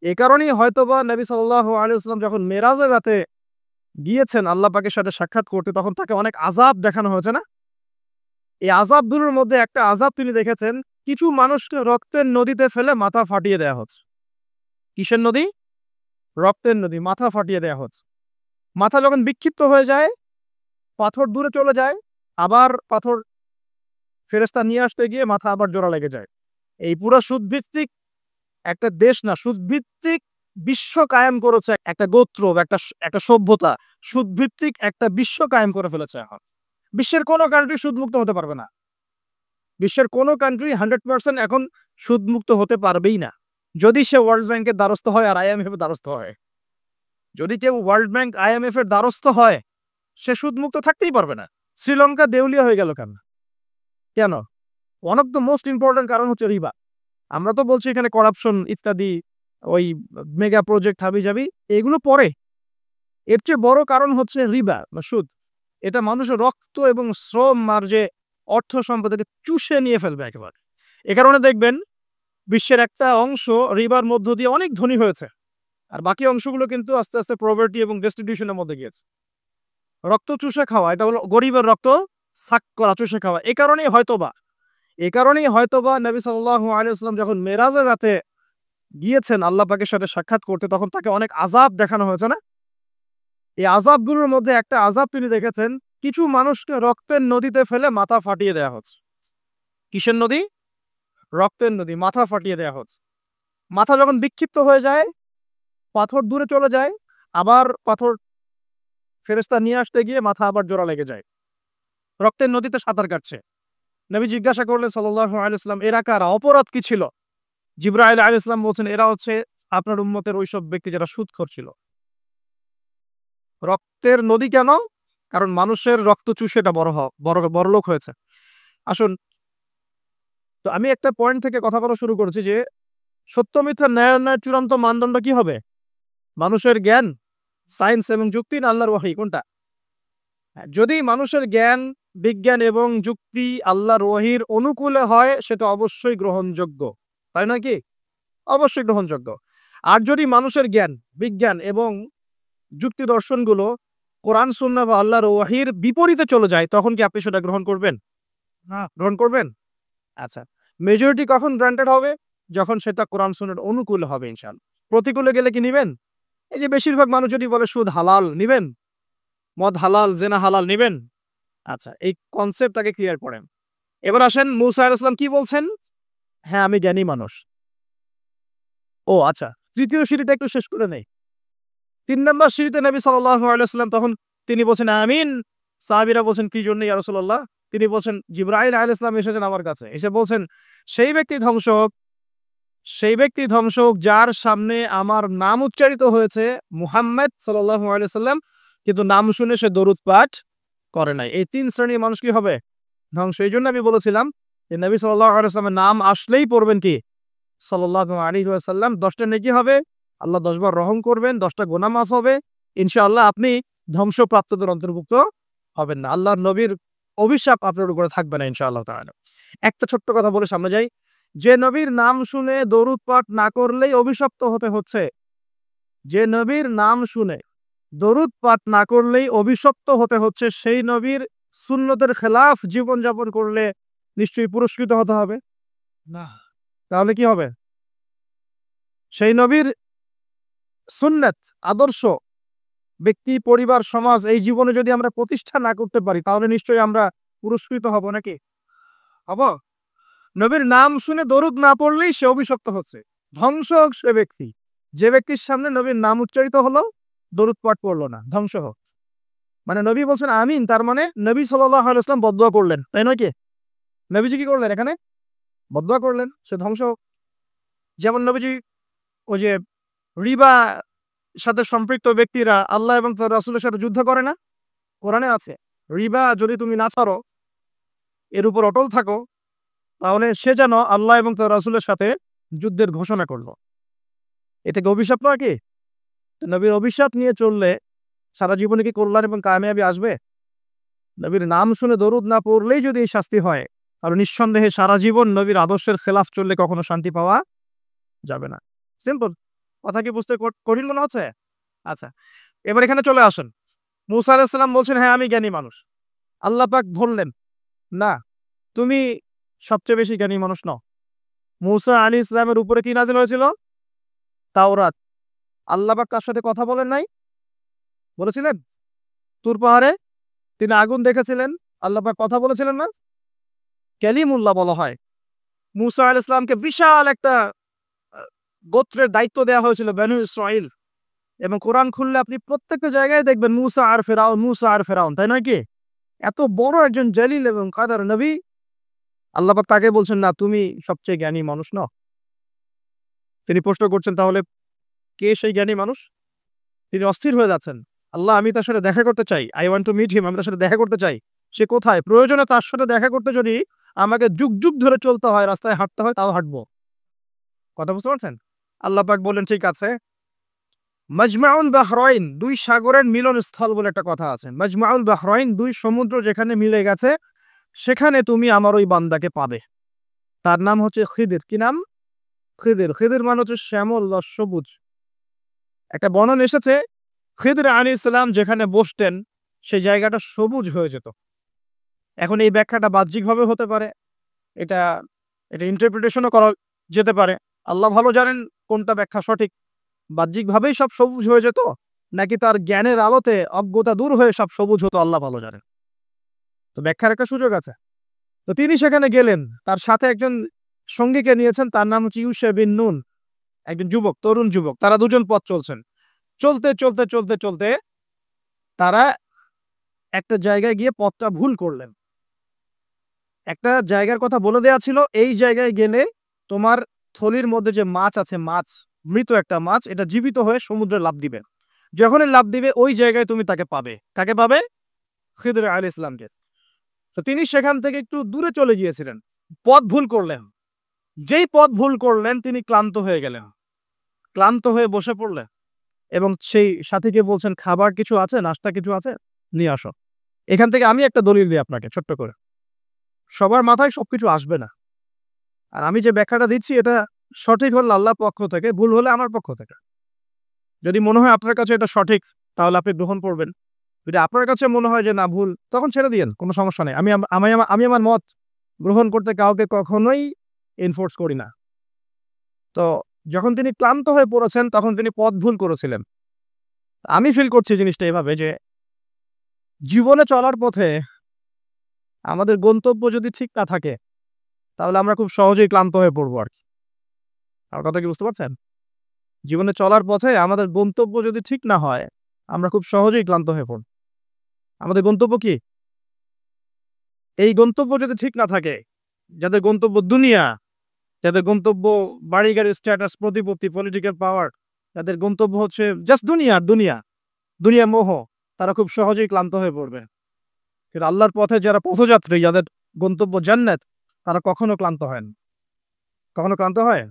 এ কারণেই হয়তোবা নবী সাল্লাল্লাহু আলাইহি ওয়াসাল্লাম যখন মেরাজের রাতে গিয়েছেন আল্লাহ পাকের সাথে সাক্ষাৎ করতে, তখন তাকে অনেক আযাব দেখানো হয়েছে না? এই আযাবগুলোর মধ্যে একটা আযাব তিনি দেখেছেন, কিছু মানুষকে রক্তের নদীতে ফেলে মাথা ফাটিয়ে দেয়া হচ্ছে। কিসের নদী? রক্তের নদী, মাথা ফাটিয়ে দেয়া হচ্ছে। মাথা যখন বিক্ষিপ্ত হয়ে যায়, পাথর দূরে চলে যায়, আবার পাথর ফেরেশতা নিয়ে আসতে গিয়ে মাথা আবার জোড়া লেগে যায়। এই পুরা সুদভিত্তিক একটা দেশ না, সুদভিত্তিক বিশ্ব কায়েম করেছে একটা গোত্র, একটা সভ্যতা। সুদভিত্তিক একটা বিশ্ব কায়েম করে ফেলেছে এখন। বিশ্বের কোন কান্ট্রি সুদমুক্ত হতে পারবে না। বিশ্বের কোন কান্ট্রি 100% এখন সুদমুক্ত হতে পারবেই না। যদি সে ওয়ার্ল্ড ব্যাংকের দ্বারস্থ হয় আর IMF এর দ্বারস্থ হয়। যদি কেউ ওয়ার্ল্ড ব্যাংক IMF এর দ্বারস্থ হয়, সে সুদমুক্ত থাকতেই পারবে না। শ্রীলঙ্কা দেউলিয়া হয়ে গেল কেন? কেন? One of the most important কারণ হচ্ছে রিবা। আমরা তো বলছি এখানে করাপশন ইত্যাদি, ওই মেগা প্রজেক্ট হাবিজাবি, এগুলো পরে। এর চেয়ে বড় কারণ হচ্ছে রিবা বা সুদ। এটা মানুষের রক্ত এবং শ্রম আর যে অর্থ সম্পদকে চুষে নিয়ে ফেলবে একেবারে। এ কারণে দেখবেন বিশ্বের একটা অংশ রিবার মধ্য দিয়ে অনেক ধনী হয়েছে, আর বাকি অংশগুলো কিন্তু আস্তে আস্তে পভার্টি এবং ডেস্টিটিউশনের মধ্যে গিয়েছে। রক্ত চুষে খাওয়া, এটা হলো গরিবের রক্ত সাক করা, চুষে খাওয়া। এ কারণেই হয়তোবা নবী সাল্লাল্লাহু আলাইহি ওয়াসাল্লাম যখন মেরাজের রাতে গিয়েছেন আল্লাহ পাকের সাথে সাক্ষাৎ করতে, তখন তাকে অনেক আযাব দেখানো হয়েছে না? এই আযাবগুলোর মধ্যে একটা আযাব তিনি দেখেছেন, কিছু মানুষকে রক্তের নদীতে ফেলে মাথা ফাটিয়ে দেয়া হচ্ছে। কিসের নদী? রক্তের নদী, মাথা ফাটিয়ে দেয়া হচ্ছে। মাথা যখন বিক্ষিপ্ত হয়ে যায়, পাথর দূরে চলে যায়, আবার পাথর ফেরেশতা নিয়ে আসতে গিয়ে মাথা আবার জোড়া লেগে যায়। রক্তের নদীতে সাঁতার কাটছে। নবী জিজ্ঞাসা করলেন সাল্লাল্লাহু আলাইহি ওয়াসাল্লাম, এরা কারা? অপরাধ কি ছিল? জিবরাইল আলাইহিস সালাম বলছেন, এরা হচ্ছে আপনার উম্মতের ওইসব ব্যক্তি যারা সুদখোর ছিল। রক্তের নদী কেন? কারণ মানুষের রক্ত চুষে এটা বড়লোক হয়েছে। আসুন, তো আমি একটা পয়েন্ট থেকে কথা বলা শুরু করেছি যে সত্য মিথ্যা ন্যায় অন্যায়ের চূড়ান্ত মানদণ্ড কি হবে? মানুষের জ্ঞান, সায়েন্স এবং যুক্তি, না আল্লাহর ওহী? কোনটা? যদি মানুষের জ্ঞান, বিজ্ঞান এবং যুক্তি আল্লাহর ওহীর অনুকূলে হয়, সেটা অবশ্যই গ্রহণযোগ্য, তাই নয় কি? অবশ্যই গ্রহণযোগ্য। আর যদি মানুষের জ্ঞান, বিজ্ঞান এবং যুক্তি দর্শনগুলো কোরআন সুন্নাহ বা আল্লাহর ওহীর বিপরীতে চলে যায়, তখন কি আপনি সেটা গ্রহণ করবেন? না। গ্রহণ করবেন? আচ্ছা। মেজরিটি কখন গ্রান্টেড হবে? যখন সেটা কোরআন সুন্নাহর অনুকূলে হবে ইনশাআল্লাহ। প্রতিকূলে গেলে কি নিবেন? এই যে বেশিরভাগ মানুষ যদি বলে সুদ হালাল, নিবেন? মদ হালাল, জেনা হালাল, নিবেন? আচ্ছা, এই কনসেপ্টটাকে ক্লিয়ার করেন। এবার আসেন, মূসা আলাইহিস সালাম কি বলছেন? হ্যাঁ, আমি জ্ঞানী মানুষ। ও আচ্ছা, তৃতীয় সিঁড়িটা একটু শেষ করে নেই। ৩ নাম্বার সিঁড়িতে নবী সাল্লাল্লাহু আলাইহি ওয়াসাল্লাম, তখন তিনি বলছেন আমিন। সাহাবীরা বলছেন, কি জন্য ইয়া রাসূলুল্লাহ? তিনি বলছেন, জিবরাইল আলাইহিস সালাম এসেছেন আমার কাছে। এসে বলছেন, সেই ব্যক্তি ধ্বংস হোক, সেই ব্যক্তি ধ্বংস হোক যার সামনে আমার নাম উচ্চারিত হয়েছে মুহাম্মদ সাল্লাল্লাহু আলাইহি ওয়াসাল্লাম, কিন্তু নাম শুনে সে দরুদ পাঠ করে নাই। এই ৩ শ্রেণীর মানুষ কি হবে? ধ্বংস। এইজন্য আমি বলেছিলাম যে নবী সাল্লাল্লাহু আলাইহি ওয়াসাল্লামের নাম আসলেই পড়বেন কি? সাল্লাল্লাহু আলাইহি ওয়াসাল্লাম। ১০ টা নেকি হবে, আল্লাহ ১০ বার রহম করবেন, ১০ টা গুনাহ মাফ হবে। ইনশাআল্লাহ আপনি ধ্বংসপ্রাপ্তদের অন্তর্ভুক্ত হবেন না। আল্লাহর নবীর অভিশাপ আপনার উপরে থাকবে না ইনশাআল্লাহ তাআলা। একটা ছোট্ট কথা বলে সামনে যাই। যে নবীর নাম শুনে দরুদ পাঠ না করলেই অভিশপ্ত হতে হচ্ছে, যে নবীর নাম শুনে দরুদ পাঠ না করলেই অভিশপ্ত হতে হচ্ছে, সেই নবীর সুন্নতের খেলাফ জীবনযাপন করলে নিশ্চয়ই পুরস্কৃত হতে হবে না? তাহলে কি হবে? সেই নবীর সুন্নাত, আদর্শ, ব্যক্তি, পরিবার, সমাজ এই জীবনে যদি আমরা প্রতিষ্ঠা না করতে পারি, তাহলে নিশ্চয়ই আমরা পুরস্কৃত হব নাকি? হব? নবীর নাম শুনে দরুদ না পড়লেই সে অভিশপ্ত হচ্ছে। ধ্বংস হোক সে ব্যক্তি, যে ব্যক্তির সামনে নবীর নাম উচ্চারিত হলো, দরুদ পাঠ পড়লো না, ধ্বংস হোক। মানে নবী বলছেন আমিন, তার মানে নবী সাল্লাল্লাহু আলাইহি ওয়াসাল্লাম বদদুয়া করলেন, তাই নয় কি? নবীজি কি করলেন এখানে? বদদুয়া করলেন, সে ধ্বংস হোক। যেমন নবীজি ওই যে রিবা সাথে সম্পৃক্ত ব্যক্তিরা আল্লাহ এবং তার রাসূলের সাথে যুদ্ধ করে না? কোরআনে আছে, রিবা যদি তুমি না ছাড়ো, এর উপর অটল থাকো, তাহলে সে যেন আল্লাহ এবং তার রাসূলের সাথে যুদ্ধের ঘোষণা করলো। এটা কি অভিশাপ নয় কি? তো নবীর অভিশাপ নিয়ে চললে সারা জীবনে কি কল্যাণ এবং কামিয়াবি আসবে? নবীর নাম শুনে দরুদ না পড়লেই যদি এই শাস্তি হয়, তাহলে নিঃসন্দেহে সারা জীবন নবীর আদর্শের খেলাফ চললে কখনো শান্তি পাওয়া যাবে না। সিম্পল। কথা কি বুঝতে কঠিন মনে হচ্ছে? আচ্ছা, এবার এখানে চলে আসেন। মুসা আলাইহিস সালাম বলছেন, হ্যাঁ আমি জ্ঞানী মানুষ। আল্লাহ পাক বললেন, না, তুমি সবচেয়ে বেশি জ্ঞানী মানুষ নও। মুসা আলাইহিস সালামের উপরে কি নাযিল হয়েছিল? তাওরাত। আল্লাহ পাক তার সাথে কথা বলেন নাই? বলেছিলেন? তুর পাহাড়ে তিনি আগুন দেখেছিলেন, আল্লাহ পাক কথা বলেছিলেন না? কালিমুল্লাহ বলা হয়। মুসা আলাইহিস সালামকে বিশাল একটা আ গোত্রের দায়িত্ব দেয়া হয়েছিল বনু ইসরাইল। এবং কোরআন খুললে আপনি প্রত্যেকটা জায়গায় দেখবেন মুসা আর ফেরাউন, মুসা আর ফেরাউন, তাই নয় কি? এত বড় একজন জলিল এবং কাদার নবী, আল্লাহ পাক তাকে বলছেন, না তুমি সবচেয়ে জ্ঞানী মানুষ নও। তিনি প্রশ্ন করছেন, তাহলে কে সেই জ্ঞানী মানুষ? তিনি অস্থির হয়ে যাচ্ছেন। আল্লাহ, আমি তার সাথে দেখা করতে চাই। I want to meet him, আমি তার সাথে দেখা করতে চাই। সে কোথায়? প্রয়োজনে তার সাথে দেখা করতে যদি আমাকে যুগ, যুগ ধরে চলতে হয়, রাস্তায় হাঁটতে হয়, তাও হাঁটবো। কথা বুঝতে পারছেন? আল্লাহ পাক বললেন, ঠিক আছে। মাজমাউল বাহরাইন, দুই সাগরের মিলনস্থল বলে একটা কথা আছে। মাজমাউল বাহরাইন, দুই সমুদ্র যেখানে মিলে গেছে, সেখানে তুমি আমার ওই বান্দাকে পাবে। তার নাম হচ্ছে খিদির। কি নাম? খিদির। খিদির মানে হচ্ছে শ্যামল বা সবুজ। একটা বর্ণনা এসেছে, খিদির আলাইহিস সালাম যেখানে বসতেন সেই জায়গাটা সবুজ হয়ে যেত। এখন এই ব্যাখ্যাটা বাহ্যিকভাবে হতে পারে, এটা এটা ইন্টারপ্রিটেশনও করা যেতে পারে। আল্লাহ ভালো জানেন কোনটা ব্যাখ্যা সঠিক। বাহ্যিকভাবেই সব সবুজ হয়ে যেত, নাকি তার জ্ঞানের আলোতে অজ্ঞতা দূর হয়ে সব সবুজ হতো, আল্লাহ ভালো জানেন। তো ব্যাখ্যার একটা সুযোগ আছে। তো তিনি সেখানে গেলেন, তার সাথে একজন সঙ্গীকে নিয়েছেন, তার নাম হচ্ছে ইউশা বিন নুন, একজন যুবক, তরুণ যুবক। তারা দুজন পথ চলছেন। চলতে চলতে চলতে চলতে তারা একটা জায়গায় গিয়ে পথটা ভুল করলেন। একটা জায়গার কথা বলে দেয়া ছিল, এই জায়গায় গেলে তোমার থলির মধ্যে যে মাছ আছে, মাছ, মৃত একটা মাছ, এটা জীবিত হয়ে সমুদ্রে লাফ দিবে। যখনই লাফ দিবে ওই জায়গায় তুমি তাকে পাবে। কাকে পাবে? খিদির আলাইহিস সালামকে। তো তিনি সেখান থেকে একটু দূরে চলে গিয়েছিলেন। পথ ভুল করলেন। যেই পথ ভুল করলেন তিনি ক্লান্ত হয়ে গেলেন। ক্লান্ত হয়ে বসে পড়লেন এবং সেই সাথীকে বলছেন, খাবার কিছু আছে, নাস্তা কিছু আছে? নিয়ে আসো। এখান থেকে আমি একটা দলিল দিই আপনাকে ছোট্ট করে। সবার মাথায় সবকিছু আসবে না। আর আমি যে ব্যাখ্যাটা দিচ্ছি এটা সঠিক হলে আল্লাহর পক্ষ থেকে, ভুল হলে আমার পক্ষ থেকে। যদি মনে হয় আপনার কাছে এটা সঠিক, তাহলে আপনি গ্রহণ করবেন। যদি আপনার কাছে মনে হয় যে না ভুল, তখন ছেড়ে দিয়েন, কোনো সমস্যা নেই। আমি আমার মত গ্রহণ করতে কাউকে কখনোই এনফোর্স করি না। তো যখন তিনি ক্লান্ত হয়ে পড়েছেন, তখন তিনি পথ ভুল করেছিলেন। আমি ফিল করছি জিনিসটা এভাবে যে জীবনে চলার পথে আমাদের গন্তব্য যদি ঠিক না থাকে, তাহলে আমরা খুব সহজেই ক্লান্ত হয়ে পড়বো আরকি। আমার কথা কি বুঝতে পারছেন? জীবনে চলার পথে আমাদের গন্তব্য যদি ঠিক না হয়, আমরা খুব সহজেই ক্লান্ত হয়ে পড়ব। আমাদের গন্তব্য কি? এই গন্তব্য যদি ঠিক না থাকে, যাদের গন্তব্য দুনিয়া, যাদের গন্তব্য বাড়ি-গাড়ি, স্ট্যাটাস, প্রতিপত্তি, পলিটিক্যাল পাওয়ার, যাদের গন্তব্য হচ্ছে জাস্ট দুনিয়া, দুনিয়া, দুনিয়া মোহ, তারা খুব সহজেই ক্লান্ত হয়ে পড়বে। কিন্তু আল্লাহর পথে যারা পথযাত্রী, যাদের গন্তব্য জান্নাত, তারা কখনো ক্লান্ত হয় না। কখনো ক্লান্ত হয়?